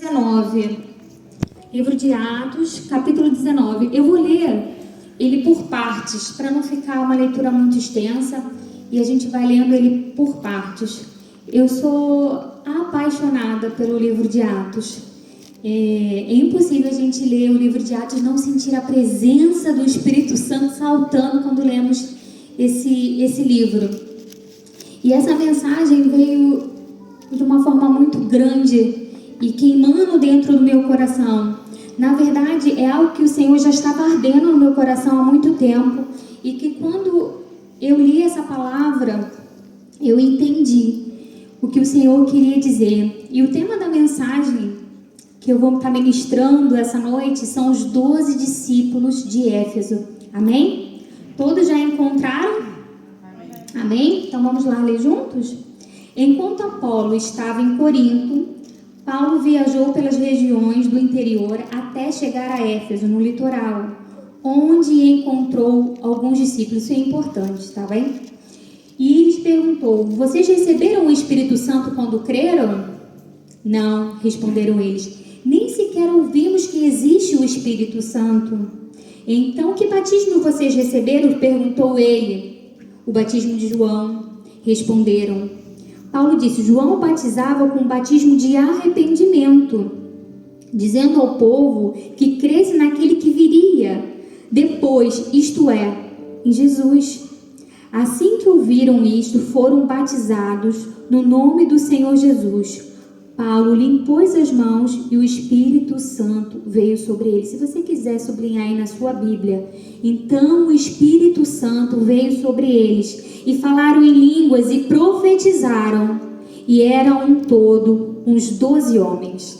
19, livro de Atos, capítulo 19. Eu vou ler ele por partes, para não ficar uma leitura muito extensa, e a gente vai lendo ele por partes. Eu sou apaixonada pelo livro de Atos. É impossível a gente ler o livro de Atos e não sentir a presença do Espírito Santo saltando quando lemos esse livro. E essa mensagem veio de uma forma muito grande e queimando dentro do meu coração. Na verdade, é algo que o Senhor já estava ardendo no meu coração há muito tempo, e que quando eu li essa palavra, eu entendi o que o Senhor queria dizer. E o tema da mensagem que eu vou estar ministrando essa noite são os 12 discípulos de Éfeso. Amém? Todos já encontraram? Amém? Então vamos lá ler juntos? Enquanto Apolo estava em Corinto, Paulo viajou pelas regiões do interior até chegar a Éfeso, no litoral, onde encontrou alguns discípulos. Isso é importante, tá bem? E lhes perguntou: vocês receberam o Espírito Santo quando creram? Não, responderam eles. Nem sequer ouvimos que existe o Espírito Santo. Então, que batismo vocês receberam? Perguntou ele. O batismo de João, responderam. Paulo disse: João batizava com o batismo de arrependimento, dizendo ao povo que cresce naquele que viria depois, isto é, em Jesus. Assim que ouviram isto, foram batizados no nome do Senhor Jesus. Paulo lhe impôs as mãos e o Espírito Santo veio sobre ele. Se você quiser sublinhar aí na sua Bíblia, então o Espírito Santo veio sobre eles e falaram em línguas e profetizaram, e eram um todo uns 12 homens.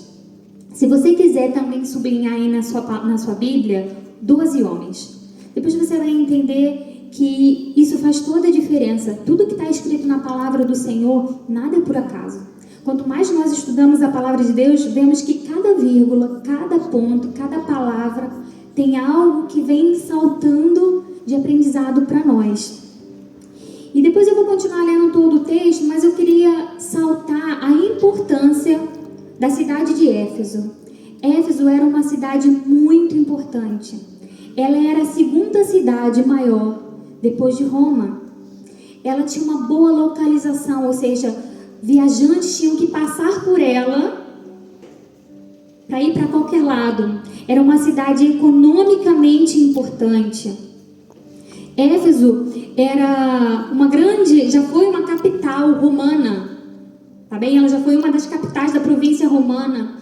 Se você quiser também sublinhar aí na sua Bíblia, 12 homens. Depois você vai entender que isso faz toda a diferença. Tudo que está escrito na palavra do Senhor, nada é por acaso. Quanto mais nós estudamos a palavra de Deus, vemos que cada vírgula, cada ponto, cada palavra tem algo que vem saltando de aprendizado para nós. E depois eu vou continuar lendo todo o texto, mas eu queria saltar a importância da cidade de Éfeso. Éfeso era uma cidade muito importante. Ela era a segunda cidade maior depois de Roma. Ela tinha uma boa localização, ou seja, viajantes tinham que passar por ela para ir para qualquer lado. Era uma cidade economicamente importante. Éfeso era já foi uma capital romana, tá bem? Ela já foi uma das capitais da província romana.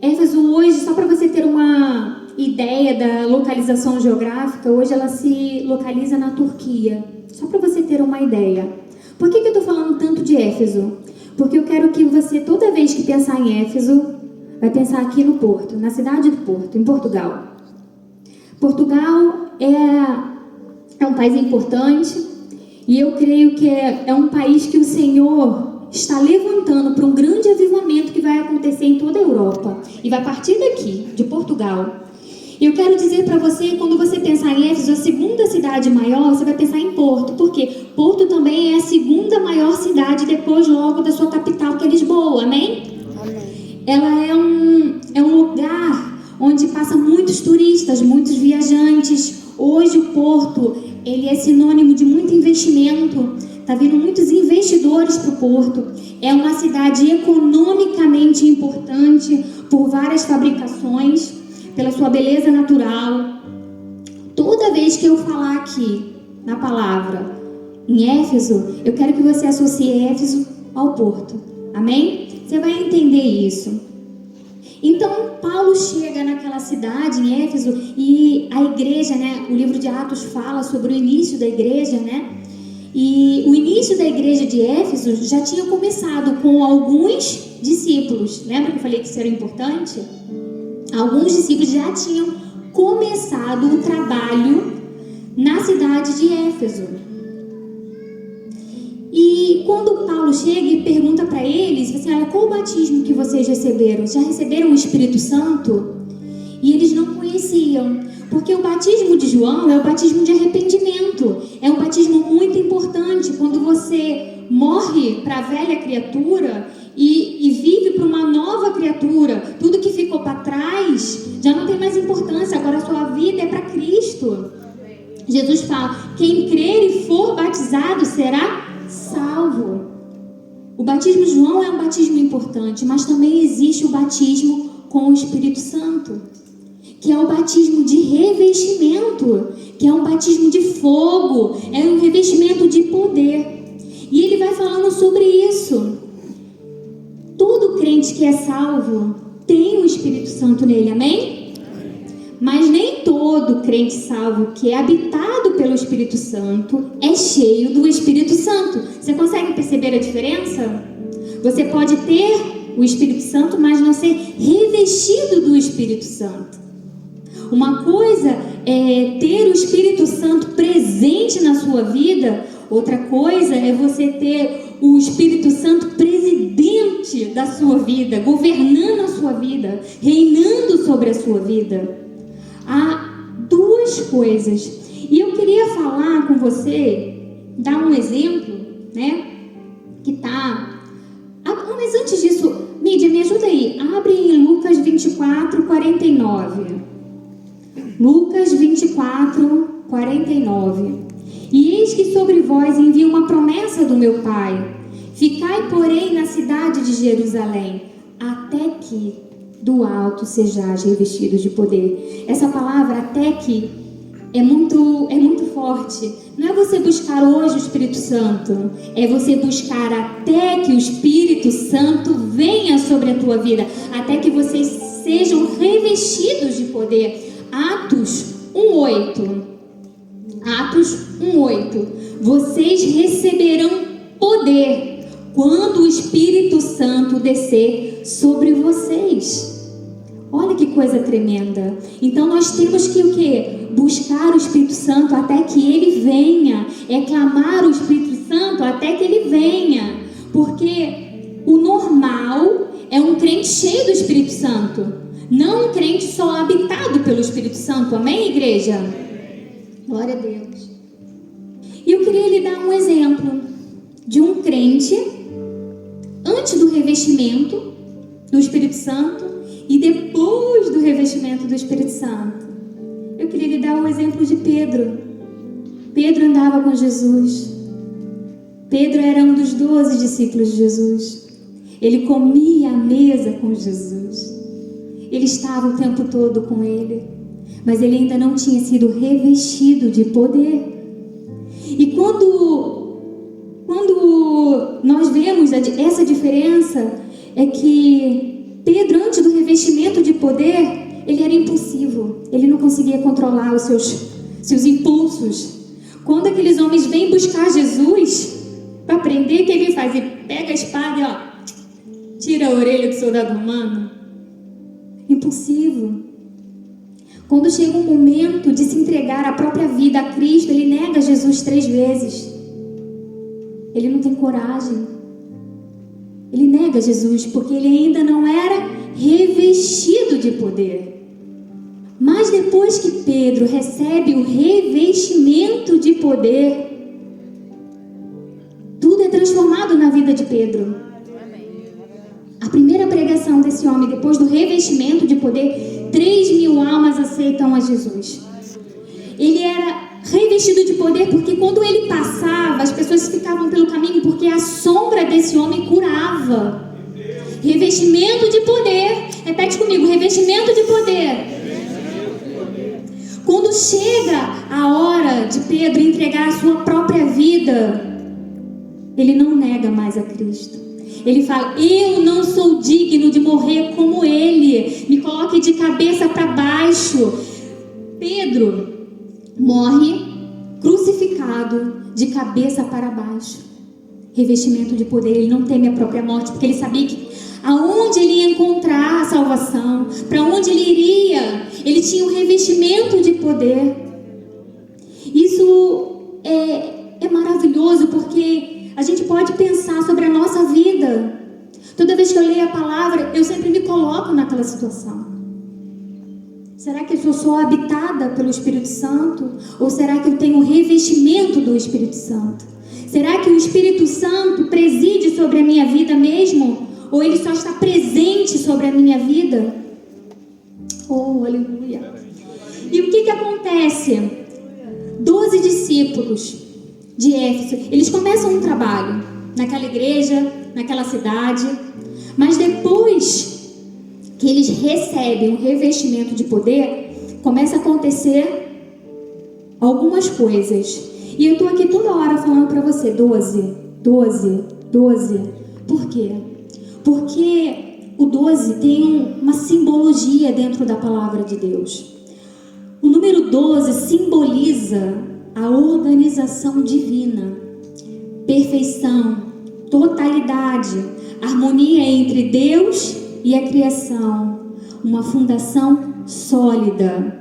Éfeso hoje, só para você ter uma ideia da localização geográfica, hoje ela se localiza na Turquia. Só para você ter uma ideia. Por que eu estou falando tanto de Éfeso? Porque eu quero que você, toda vez que pensar em Éfeso, vai pensar aqui no Porto, na cidade do Porto, em Portugal. Portugal é um país importante, e eu creio que é um país que o Senhor está levantando para um grande avivamento que vai acontecer em toda a Europa. E vai partir daqui, de Portugal. E eu quero dizer para você, quando você pensar em Éfeso, a segunda cidade maior, você vai pensar em Porto. Porque Porto também é a segunda maior cidade, depois logo da sua capital, que é Lisboa. Amém? Amém. Ela é um lugar onde passam muitos turistas, muitos viajantes. Hoje o Porto, ele é sinônimo de muito investimento. Está vindo muitos investidores para o Porto. É uma cidade economicamente importante por várias fabricações, pela sua beleza natural. Toda vez que eu falar aqui na palavra em Éfeso, eu quero que você associe Éfeso ao Porto. Amém? Você vai entender isso. Então, Paulo chega naquela cidade, em Éfeso, e a igreja, né? O livro de Atos fala sobre o início da igreja, né? E o início da igreja de Éfeso já tinha começado com alguns discípulos. Lembra que eu falei que isso era importante? Alguns discípulos já tinham começado o trabalho na cidade de Éfeso. E quando Paulo chega e pergunta para eles, assim, olha, qual o batismo que vocês receberam? Já receberam o Espírito Santo? E eles não conheciam, porque o batismo de João é o batismo de arrependimento. É um batismo muito importante. Quando você morre para a velha criatura e vive para uma nova criatura, tudo que ficou para trás já não tem mais importância, agora a sua vida é para Cristo. Jesus fala: quem crer e for batizado será salvo. O batismo de João é um batismo importante, mas também existe o batismo com o Espírito Santo, que é o batismo de revestimento, que é um batismo de fogo, é um revestimento de poder. E ele vai falando sobre isso. Todo crente que é salvo tem o Espírito Santo nele, amém? Mas nem todo crente salvo que é habitado pelo Espírito Santo é cheio do Espírito Santo. Você consegue perceber a diferença? Você pode ter o Espírito Santo, mas não ser revestido do Espírito Santo. Uma coisa é ter o Espírito Santo presente na sua vida, outra coisa é você ter o Espírito Santo presidente da sua vida, governando a sua vida, reinando sobre a sua vida. Há duas coisas. E eu queria falar com você, dar um exemplo, né? Mas antes disso, Mídia, me ajuda aí. Abre em Lucas 24, 49. Lucas 24, 49. E eis que sobre vós envio uma promessa do meu Pai. Ficai, porém, na cidade de Jerusalém, até que do alto sejais revestidos de poder. Essa palavra, até que, é muito forte. Não é você buscar hoje o Espírito Santo, é você buscar até que o Espírito Santo venha sobre a tua vida, até que vocês sejam revestidos de poder. Atos 1:8. Atos 1:8. Vocês receberão poder quando o Espírito Santo descer sobre vocês. Olha que coisa tremenda. Então nós temos que o quê? Buscar o Espírito Santo até que ele venha. É clamar o Espírito Santo até que ele venha. Porque o normal é um crente cheio do Espírito Santo, não um crente só habitado pelo Espírito Santo. Amém, igreja? Glória a Deus. E eu queria lhe dar um exemplo de um crente antes do revestimento do Espírito Santo e depois do revestimento do Espírito Santo. Eu queria lhe dar o exemplo de Pedro. Pedro andava com Jesus. Pedro era um dos 12 discípulos de Jesus. Ele comia à mesa com Jesus. Ele estava o tempo todo com ele. Mas ele ainda não tinha sido revestido de poder. E quando nós vemos essa diferença, é que Pedro, antes do revestimento de poder, ele era impulsivo. Ele não conseguia controlar os seus impulsos. Quando aqueles homens vêm buscar Jesus para prender, o que ele faz? Ele pega a espada e tira a orelha do soldado romano. Impulsivo. Quando chega um momento de se entregar a própria vida a Cristo, ele nega Jesus 3 vezes. Ele não tem coragem. Ele nega Jesus porque ele ainda não era revestido de poder. Mas depois que Pedro recebe o revestimento de poder, tudo é transformado na vida de Pedro. A primeira pregação desse homem, depois do revestimento de poder, 3.000 almas aceitam a Jesus. Ele era revestido de poder porque quando ele passava, as pessoas ficavam pelo caminho porque a sombra desse homem curava. Revestimento de poder. Repete comigo, revestimento de poder. Quando chega a hora de Pedro entregar a sua própria vida, ele não nega mais a Cristo. Ele fala: eu não sou digno de morrer como ele. Me coloque de cabeça para baixo. Pedro morre crucificado de cabeça para baixo. Revestimento de poder. Ele não teme a própria morte, porque ele sabia que aonde ele ia encontrar a salvação, para onde ele iria, ele tinha um revestimento de poder. Isso é maravilhoso, porque a gente pode pensar sobre a nossa vida. Toda vez que eu leio a palavra, eu sempre me coloco naquela situação. Será que eu sou habitada pelo Espírito Santo? Ou será que eu tenho o revestimento do Espírito Santo? Será que o Espírito Santo preside sobre a minha vida mesmo? Ou Ele só está presente sobre a minha vida? Oh, aleluia. E o que acontece? 12 discípulos de Éfeso, eles começam um trabalho naquela igreja, naquela cidade, mas depois que eles recebem um revestimento de poder, começa a acontecer algumas coisas. E eu estou aqui toda hora falando para você, 12, 12, 12. Por quê? Porque o 12 tem uma simbologia dentro da palavra de Deus. O número 12 simboliza a organização divina, perfeição, totalidade, harmonia entre Deus e a criação, uma fundação sólida.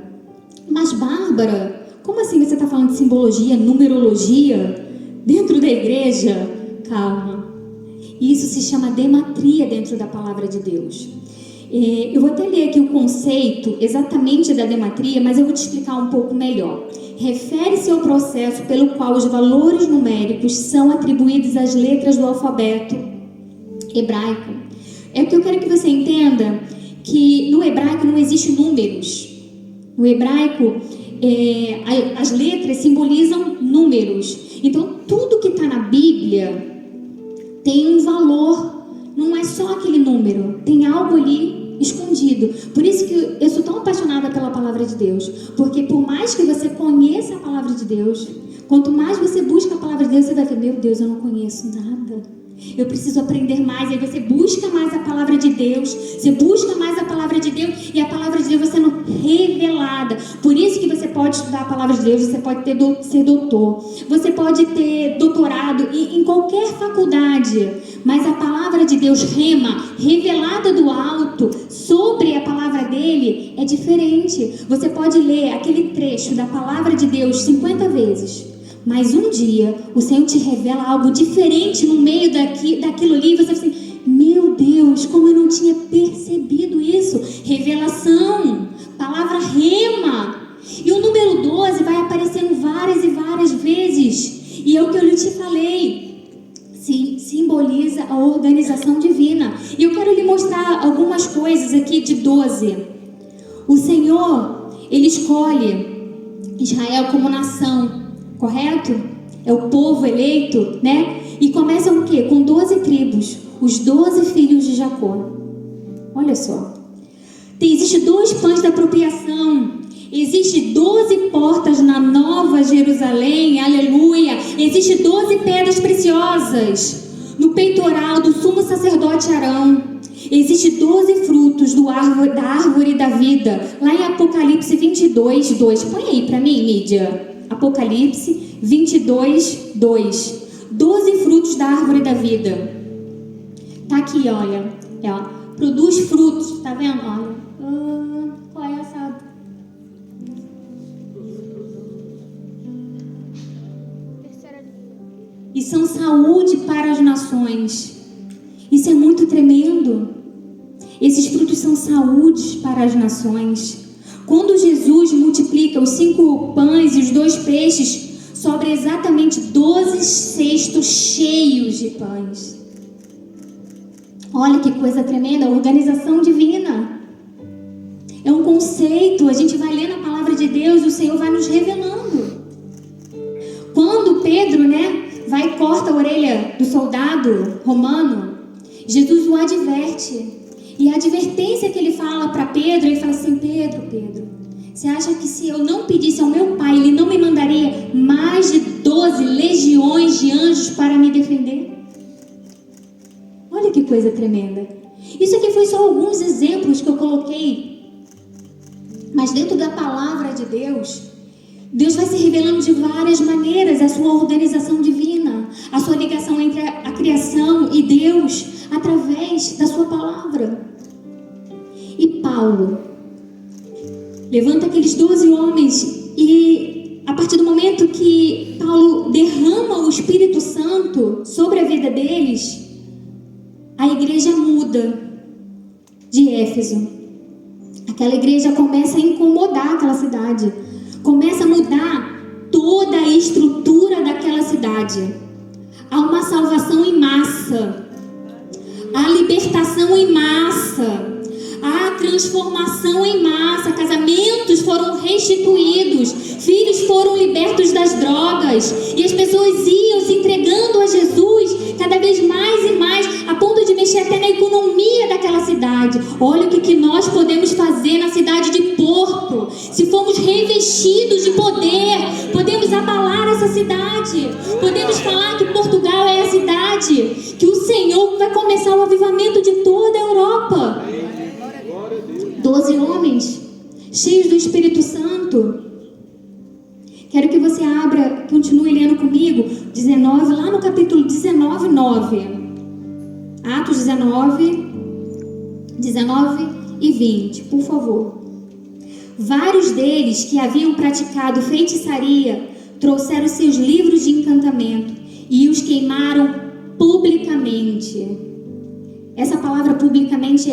Mas Bárbara, como assim você está falando de simbologia, numerologia dentro da igreja? Calma. Isso se chama dematria dentro da palavra de Deus. Eu vou até ler aqui o conceito exatamente da dematria, mas eu vou te explicar um pouco melhor. Refere-se ao processo pelo qual os valores numéricos são atribuídos às letras do alfabeto hebraico. É que eu quero que você entenda que no hebraico não existem números. No hebraico, as letras simbolizam números. Então, tudo que está na Bíblia tem um valor, não é só aquele número, tem algo ali escondido. Por isso que eu sou tão apaixonada pela palavra de Deus, porque por mais que você conheça a palavra de Deus, quanto mais você busca a palavra de Deus, você vai ver, meu Deus, eu não conheço nada, eu preciso aprender mais. Aí você busca mais a palavra de Deus, você busca mais a palavra de Deus, e a palavra de Deus vai sendo revelada. Por isso que você pode estudar a palavra de Deus, você pode ser doutor, você pode ter doutorado em qualquer faculdade, mas a palavra de Deus rema, revelada do alto, sobre a palavra dele, é diferente. Você pode ler aquele trecho da palavra de Deus 50 vezes, mas um dia o Senhor te revela algo diferente no meio daquilo ali, e você fala assim, meu Deus, como eu não tinha percebido isso. Revelação, palavra rema. E o número 12 vai aparecendo várias e várias vezes, e é o que eu te falei, simboliza a organização divina. E eu quero lhe mostrar algumas coisas aqui de 12. O Senhor, Ele escolhe Israel como nação, correto? É o povo eleito, né? E começa o quê? Com 12 tribos, os 12 filhos de Jacó. Olha só. Existem 2 pães da apropriação. Existem 12 portas na Nova Jerusalém, aleluia. Existem 12 pedras preciosas no peitoral do sumo sacerdote Arão. Existem 12 frutos da árvore da vida, lá em Apocalipse 22, 2. Põe aí para mim, Mídia. Apocalipse 22, 2. 12 frutos da árvore da vida. Tá aqui, olha. Produz frutos, tá vendo? Olha. Qual é essa? E são saúde para as nações. Isso é muito tremendo. Esses frutos são saúde para as nações. Quando Jesus multiplica os 5 pães e os 2 peixes, sobra exatamente 12 cestos cheios de pães. Olha que coisa tremenda, a organização divina. É um conceito, a gente vai lendo a palavra de Deus e o Senhor vai nos revelando. Quando Pedro, vai e corta a orelha do soldado romano, Jesus o adverte. E a advertência que ele fala para Pedro, ele fala assim, Pedro, você acha que se eu não pedisse ao meu pai, ele não me mandaria mais de 12 legiões de anjos para me defender? Olha que coisa tremenda. Isso aqui foi só alguns exemplos que eu coloquei. Mas dentro da palavra de Deus, Deus vai se revelando de várias maneiras a sua organização divina, a sua ligação entre a criação e Deus, através da sua palavra. E Paulo levanta aqueles 12 homens e a partir do momento que Paulo derrama o Espírito Santo sobre a vida deles, a igreja muda de Éfeso. Aquela igreja começa a incomodar aquela cidade, começa a mudar toda a estrutura daquela cidade. Há uma salvação em massa. há libertação em massa, há transformação em massa, casamentos foram restituídos, filhos foram libertos das drogas, e as pessoas iam se entregando a Jesus cada vez mais e mais, a ponto de mexer até na economia daquela cidade. Olha o que nós podemos fazer na cidade de Porto, se formos revestidos de poder. Podemos abalar essa cidade, podemos falar que Portugal é a cidade que o Senhor vai começar o avivamento de toda a Europa. 12 homens cheios do Espírito Santo. Quero que você abra, continue lendo comigo 19, lá no capítulo 19, 9. Atos 19 e 20, por favor. Vários deles que haviam praticado feitiçaria trouxeram seus livros de encantamento e os queimaram publicamente. Essa palavra publicamente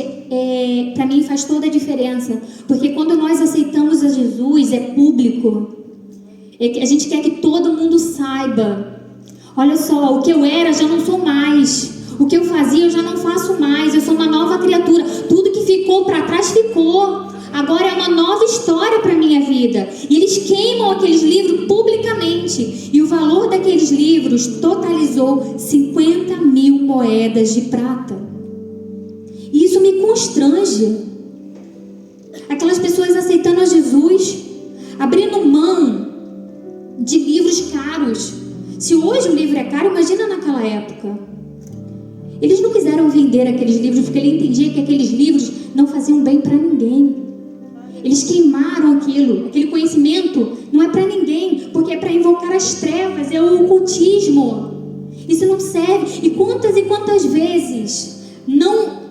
para mim faz toda a diferença, porque quando nós aceitamos a Jesus é público. A gente quer que todo mundo saiba. Olha só, o que eu era já não sou mais, o que eu fazia eu já não faço mais, eu sou uma nova criatura. Tudo que ficou para trás ficou. Agora é uma nova história para a minha vida. E eles queimam aqueles livros publicamente. E o valor daqueles livros totalizou 50.000 moedas de prata. E isso me constrange. Aquelas pessoas aceitando a Jesus, abrindo mão de livros caros. Se hoje o livro é caro, imagina naquela época. Eles não quiseram vender aqueles livros porque ele entendia que aqueles livros não faziam bem para ninguém. Eles queimaram aquele conhecimento, não é para ninguém, porque é para invocar as trevas, é o ocultismo. Isso não serve. E quantas vezes não...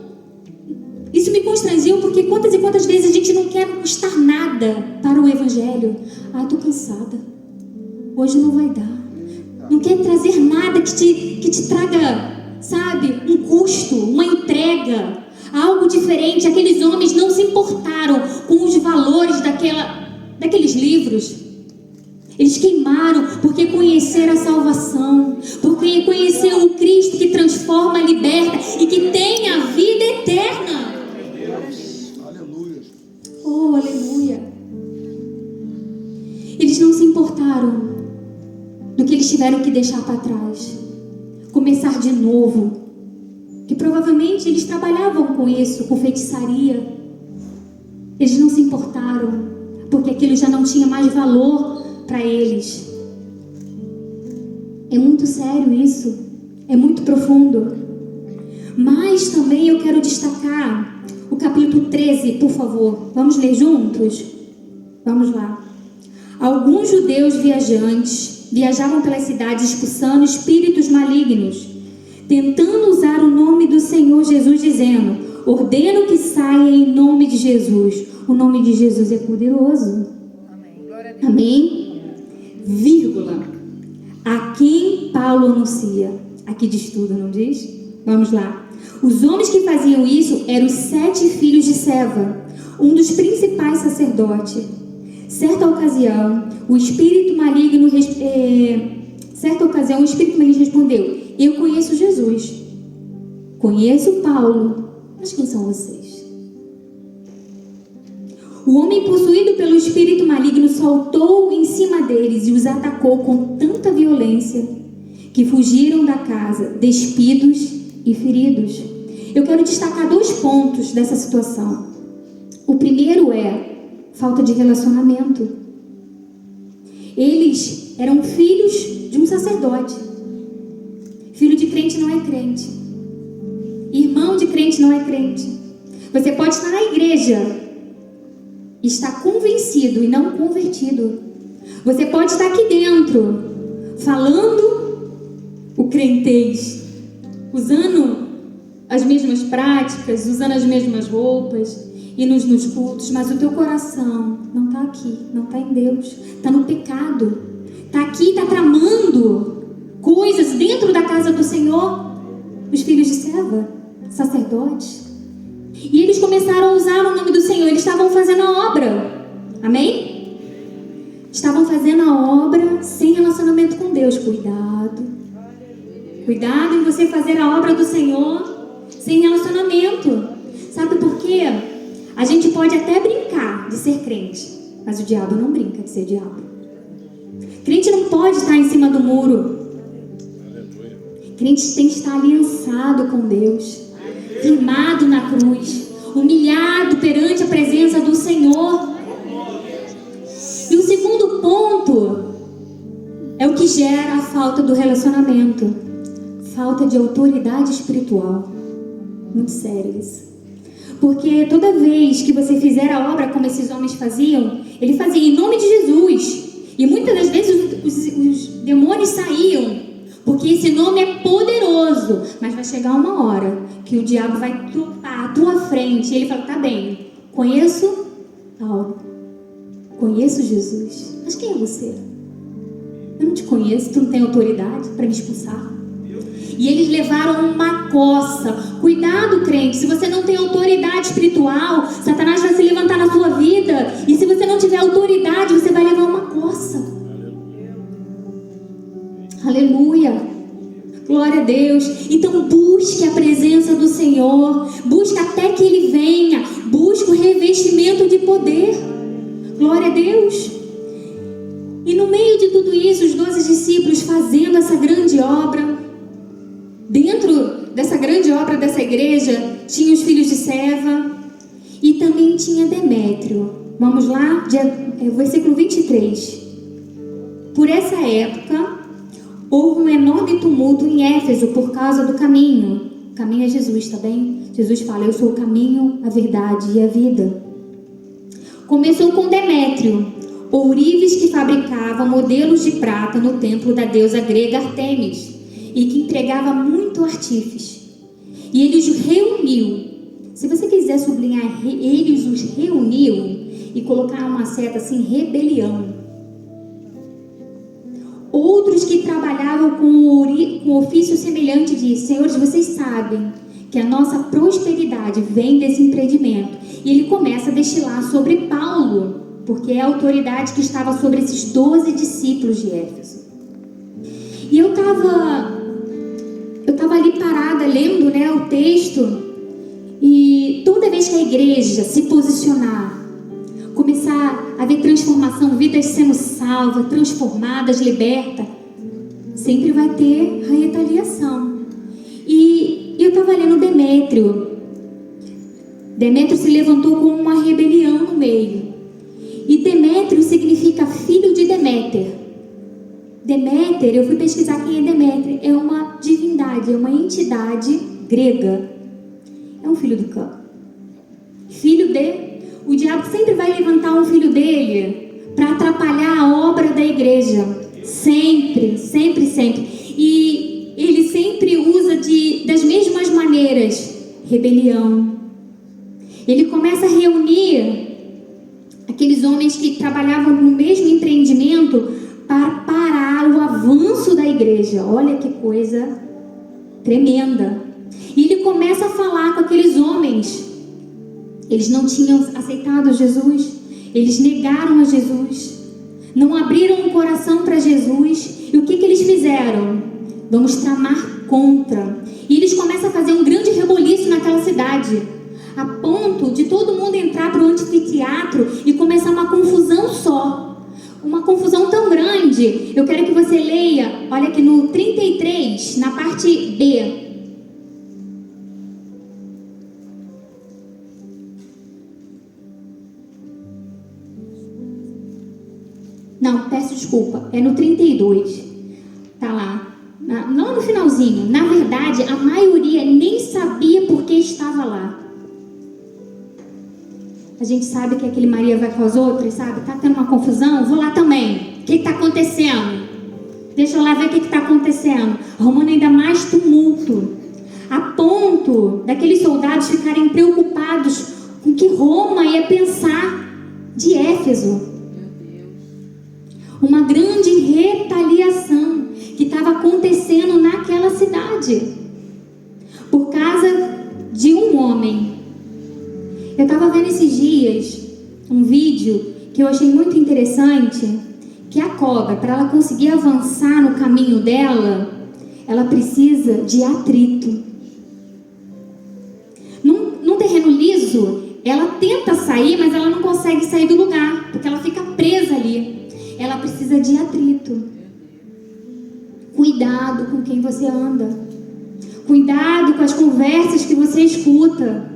Isso me constrangiu, porque quantas vezes a gente não quer custar nada para o Evangelho. Tô cansada, hoje não vai dar. Não quer trazer nada que te traga, sabe, um custo, uma entrega, algo diferente. Aqueles homens não se importaram com os valores daqueles livros. Eles queimaram porque conheceram a salvação, porque conheceram o Cristo que transforma, liberta e que tem a vida eterna. Aleluia. Oh, aleluia. Eles não se importaram do que eles tiveram que deixar para trás, começar de novo. Que provavelmente eles trabalhavam com isso, com feitiçaria. Eles não se importaram, porque aquilo já não tinha mais valor para eles. É muito sério isso, é muito profundo. Mas também eu quero destacar o capítulo 13, por favor. Vamos ler juntos? Vamos lá. Alguns judeus viajantes viajavam pelas cidades expulsando espíritos malignos, tentando usar o nome do Senhor Jesus, dizendo: ordeno que saia em nome de Jesus. O nome de Jesus é poderoso. Amém? Vírgula. A quem Paulo anuncia. Aqui diz tudo, não diz? Vamos lá. Os homens que faziam isso eram os 7 filhos de Seva, um dos principais sacerdotes. Certa ocasião, o espírito maligno respondeu: eu conheço Jesus, conheço Paulo, mas quem são vocês? O homem possuído pelo espírito maligno saltou em cima deles e os atacou com tanta violência que fugiram da casa, despidos e feridos. Eu quero destacar 2 pontos dessa situação. O primeiro é falta de relacionamento. Eles eram filhos de um sacerdote. Filho de crente não é crente. Irmão de crente não é crente. Você pode estar na igreja e estar convencido e não convertido. Você pode estar aqui dentro falando o crentez, usando as mesmas práticas, usando as mesmas roupas, indo nos cultos, mas o teu coração não está aqui, não está em Deus, está no pecado, está aqui, está tramando coisas dentro da casa do Senhor. Os filhos de Seva, sacerdotes, e eles começaram a usar o nome do Senhor. Eles estavam fazendo a obra, amém? Estavam fazendo a obra sem relacionamento com Deus. Cuidado em você fazer a obra do Senhor sem relacionamento. Sabe por quê? A gente pode até brincar de ser crente, mas o diabo não brinca de ser diabo. Crente não pode estar em cima do muro. Crente tem que estar aliançado com Deus, firmado na cruz, humilhado perante a presença do Senhor. E o segundo ponto é o que gera a falta do relacionamento. Falta de autoridade espiritual. Muito sério isso. Porque toda vez que você fizer a obra como esses homens faziam, ele fazia em nome de Jesus. E muitas das vezes os demônios saíam. Porque esse nome é poderoso. Mas vai chegar uma hora que o diabo vai trupar à tua frente. E ele fala, tá bem, conheço Paulo. Conheço Jesus. Mas quem é você? Eu não te conheço, tu não tem autoridade para me expulsar. E eles levaram uma coça. Cuidado, crente, se você não tem autoridade espiritual, Satanás vai se levantar na sua vida. E se você não tiver autoridade, você vai levar uma coça. Aleluia. Glória a Deus. Então busque a presença do Senhor. Busque até que Ele venha. Busque o revestimento de poder. Glória a Deus. E no meio de tudo isso, os 12 discípulos fazendo essa grande obra. Dentro dessa grande obra dessa igreja, tinha os filhos de Seva e também tinha Demétrio. Vamos lá, versículo 23. Por essa época, houve um enorme tumulto em Éfeso por causa do caminho. O caminho é Jesus, tá bem? Jesus fala, eu sou o caminho, a verdade e a vida. Começou com Demétrio, ourives que fabricava modelos de prata no templo da deusa grega Artemis, e que entregava muito artífice. E ele os reuniu. Se você quiser sublinhar, ele os reuniu e colocar uma seta assim, rebelião. Outros que trabalhavam com ofício semelhante disse, senhores, vocês sabem que a nossa prosperidade vem desse empreendimento. E ele começa a destilar sobre Paulo, porque é a autoridade que estava sobre esses 12 discípulos de Éfeso. E eu estava ali parada, lendo, o texto, e toda vez que a igreja se posicionar, começar a ver transformação, vidas sendo salvas, transformadas, libertas, sempre vai ter a retaliação. E eu estava lendo Demétrio. Demétrio se levantou com uma rebelião no meio. E Demétrio significa filho de Deméter. Deméter, eu fui pesquisar quem é Deméter, é uma divindade, é uma entidade grega. É um filho do cão. Filho de... O diabo sempre vai levantar um filho dele para atrapalhar a obra da igreja. Sempre, sempre, sempre. E ele sempre usa das mesmas maneiras. Rebelião. Ele começa a reunir aqueles homens que trabalhavam no mesmo empreendimento para parar o avanço da igreja. Olha que coisa tremenda. E ele começa a falar com aqueles homens. Eles não tinham aceitado Jesus. Eles negaram a Jesus. Não abriram o coração para Jesus. E o que eles fizeram? Vamos tramar contra. E eles começam a fazer um grande reboliço naquela cidade, a ponto de todo mundo entrar para o anfiteatro e começar uma confusão só. Uma confusão tão grande. Eu quero que você leia, olha aqui no 33, na parte B. Não, peço desculpa, é no 32. Tá lá, não no finalzinho. Na verdade, a maioria nem sabia por que estava lá. A gente sabe que aquele Maria vai com as outras, sabe? Tá tendo uma confusão, vou lá também. O que está acontecendo? Deixa eu lá ver o que está acontecendo. Arrumando ainda mais tumulto. A ponto daqueles soldados ficarem preocupados com o que Roma ia pensar de Éfeso. Uma grande retaliação que estava acontecendo naquela cidade. Por causa de um homem. Eu estava vendo esses dias um vídeo que eu achei muito interessante, que a cobra, para ela conseguir avançar no caminho dela, ela precisa de atrito. piso, ela tenta sair, mas ela não consegue sair do lugar, porque ela fica presa ali. Ela precisa de atrito. Cuidado com quem você anda. Cuidado com as conversas que você escuta.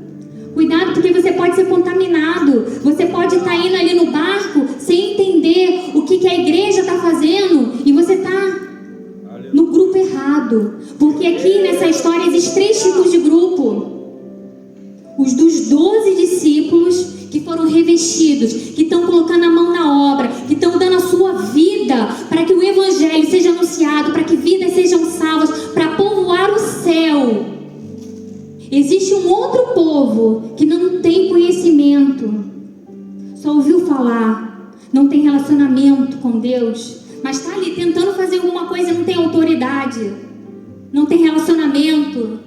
Cuidado, porque você pode ser contaminado. Você pode estar indo ali no barco sem entender o que a igreja está fazendo, e você está no grupo errado. Porque aqui nessa história existem 3 tipos de grupo. Os dos 12 discípulos que foram revestidos, que estão colocando a mão na obra, que estão dando a sua vida para que o evangelho seja anunciado, para que vidas sejam salvas, para povoar o céu. Existe um outro povo que não tem conhecimento, só ouviu falar, não tem relacionamento com Deus, mas está ali tentando fazer alguma coisa e não tem autoridade, não tem relacionamento.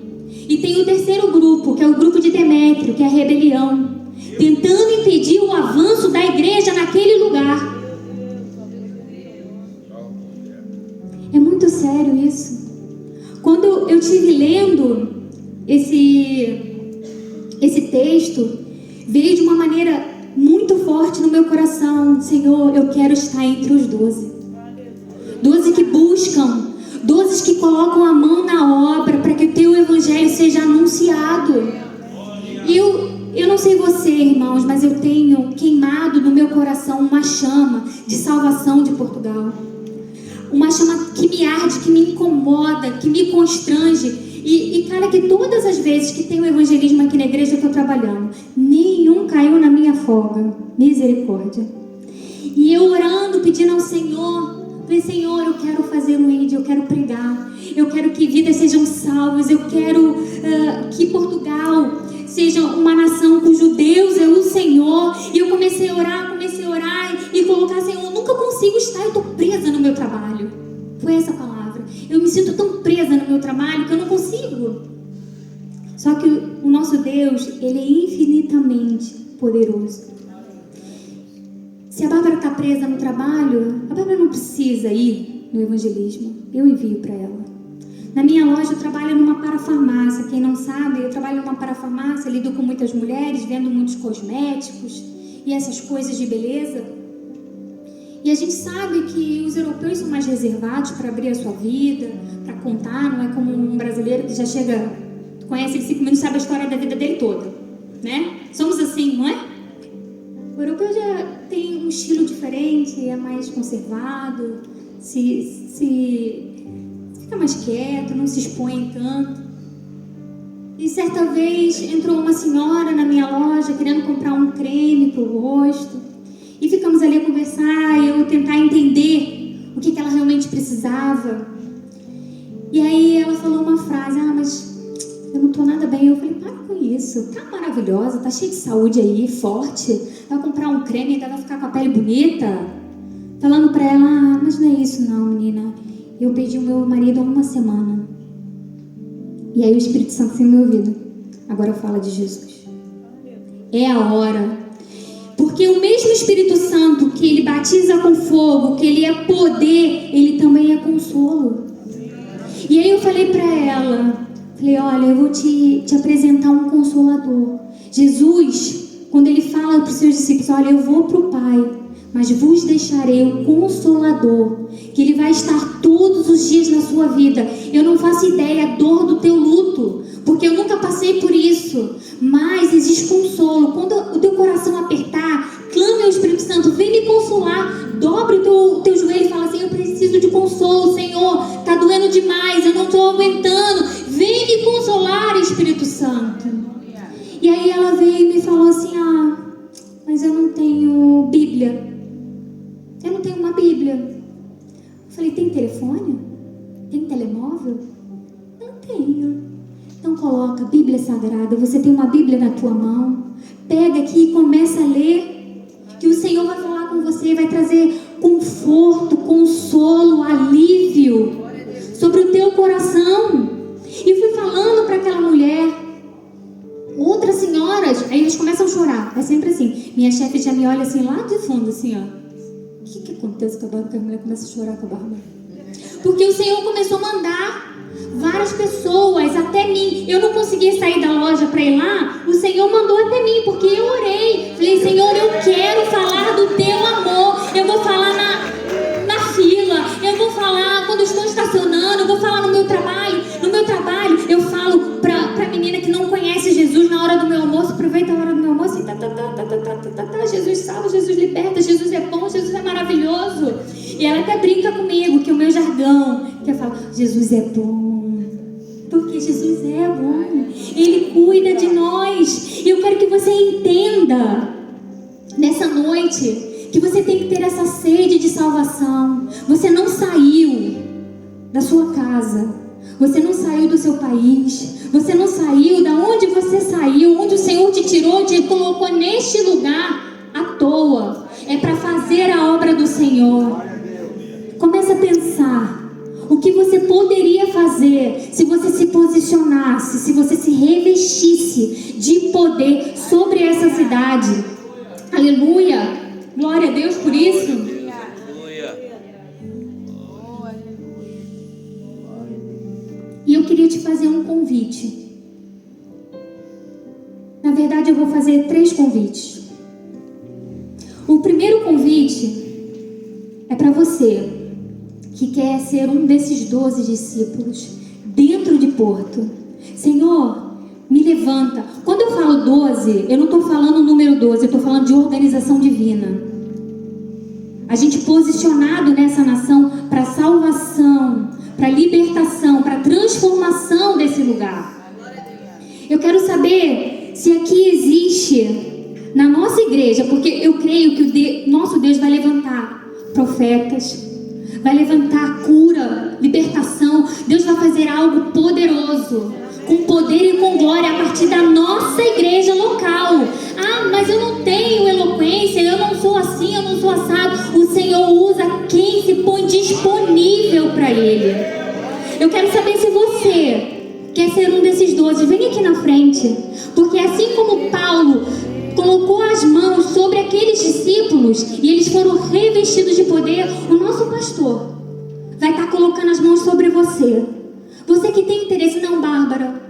E tem o terceiro grupo, que é o grupo de Demétrio, que é a rebelião, tentando impedir o avanço da igreja naquele lugar. É muito sério isso. Quando eu estive lendo esse texto, veio de uma maneira muito forte no meu coração. Senhor, eu quero estar entre os 12. 12 que buscam, 12 que colocam a mão na obra para que o teu evangelho seja anunciado. E eu não sei você, irmãos, mas eu tenho queimado no meu coração uma chama de salvação de Portugal. Uma chama que me arde, que me incomoda, que me constrange. E cara, que todas as vezes que tem o evangelismo aqui na igreja eu estou trabalhando, nenhum caiu na minha folga. Misericórdia. E eu orando, pedindo ao Senhor, falei, Senhor, eu quero fazer um ID, eu quero pregar, eu quero que vidas sejam salvas, eu quero que Portugal seja uma nação cujo Deus é o Senhor. E eu comecei a orar e colocar, Senhor, eu nunca consigo estar, eu estou presa no meu trabalho. Foi essa a palavra. Eu me sinto tão presa no meu trabalho que eu não consigo. Só que o nosso Deus, Ele é infinitamente poderoso. Se a Bárbara está presa no trabalho, a Bárbara não precisa ir no evangelismo. Eu envio para ela. Na minha loja eu trabalho numa parafarmácia. Quem não sabe, eu trabalho numa parafarmácia, lido com muitas mulheres, vendo muitos cosméticos e essas coisas de beleza. E a gente sabe que os europeus são mais reservados para abrir a sua vida, para contar. Não é como um brasileiro que já chega, conhece em 5 minutos, sabe a história da vida dele toda, né? Somos assim, não é? O europeu já tem um estilo diferente, é mais conservado, fica mais quieto, não se expõe tanto. E certa vez entrou uma senhora na minha loja querendo comprar um creme para o rosto. E ficamos ali a conversar e eu tentar entender o que ela realmente precisava. E aí ela falou uma frase, mas eu não tô nada bem. Eu falei, para com isso, tá maravilhosa, tá cheia de saúde aí, forte. Vai comprar um creme e ainda vai ficar com a pele bonita. Falando pra ela, mas não é isso não, menina. Eu perdi o meu marido há 1 semana. E aí o Espírito Santo tem meu ouvido. Agora fala de Jesus. É a hora. Porque o mesmo Espírito Santo que Ele batiza com fogo, que Ele é poder, Ele também é consolo. E aí eu falei pra ela, falei, olha, eu vou te apresentar um consolador. Jesus, quando Ele fala para os seus discípulos, olha, eu vou para o Pai, mas vos deixarei o Consolador, que Ele vai estar todos os dias na sua vida. Eu não faço ideia a dor do teu luto, porque eu nunca passei por isso, mas existe consolo. Quando o teu coração apertar, clame ao Espírito Santo, vem me consolar. Dobre o teu joelho e fala assim, eu preciso de consolo, Senhor, está doendo demais, eu não estou aguentando, vem me consolar, Espírito Santo. E aí ela veio e me falou assim, mas eu não tenho Bíblia. Eu não tenho uma Bíblia. Eu falei, tem telefone? Tem telemóvel? Não tenho. Então coloca Bíblia Sagrada. Você tem uma Bíblia na tua mão. Pega aqui e começa a ler. Que o Senhor vai falar com você, vai trazer conforto, consolo, alívio sobre o teu coração. E fui falando para aquela mulher. Outras senhoras, aí eles começam a chorar. É sempre assim. Minha chefe já me olha assim lá de fundo, assim, ó. O que acontece com a Bárbara? Que a mulher começa a chorar com a Bárbara. porque o Senhor começou a mandar várias pessoas até mim. Eu não conseguia sair da loja para ir lá, o Senhor mandou até mim, porque eu orei. Falei, Senhor, eu quero falar do teu amor. Eu vou falar na fila, eu vou falar quando estou estacionando, eu vou falar no meu trabalho. No meu trabalho, eu falo pra menina que não conhece Jesus na hora do meu almoço, aproveita a hora do meu almoço e Jesus salva, Jesus liberta, Jesus é bom, Jesus é maravilhoso. E ela até brinca comigo, que o meu jargão, que eu falo, Jesus é bom, porque Jesus é bom, Ele cuida de nós. E eu quero que você entenda nessa noite que você tem que ter essa sede de salvação. Você não saiu da sua casa, você não saiu do seu país, você não saiu da onde você saiu, onde o Senhor te tirou, te colocou neste lugar à toa. É para fazer a obra do Senhor. Comece a pensar o que você poderia fazer se você se posicionasse, se você se revestisse de poder sobre essa cidade. Aleluia! Glória a Deus por isso. E eu queria te fazer um convite. Na verdade, eu vou fazer 3 convites. O primeiro convite é para você que quer ser um desses 12 discípulos dentro de Porto. Senhor, me levanta. Quando eu falo 12, eu não estou falando o número 12, eu estou falando de organização divina. A gente posicionado nessa nação para salvação, para libertação, para transformação desse lugar. Eu quero saber se aqui existe na nossa igreja, porque eu creio que nosso Deus vai levantar profetas, vai levantar cura, libertação. Deus vai fazer algo poderoso, com poder e com glória a partir da nossa igreja local. Ah, mas eu não tenho eloquência, eu não sou assim, eu não sou assado. O Senhor usa quem se põe disponível para Ele. Eu quero saber se você quer ser um desses 12. Vem aqui na frente, porque assim como Paulo colocou as mãos sobre aqueles discípulos e eles foram revestidos de poder, o nosso pastor vai estar colocando as mãos sobre você. Você que tem interesse, não, Bárbara,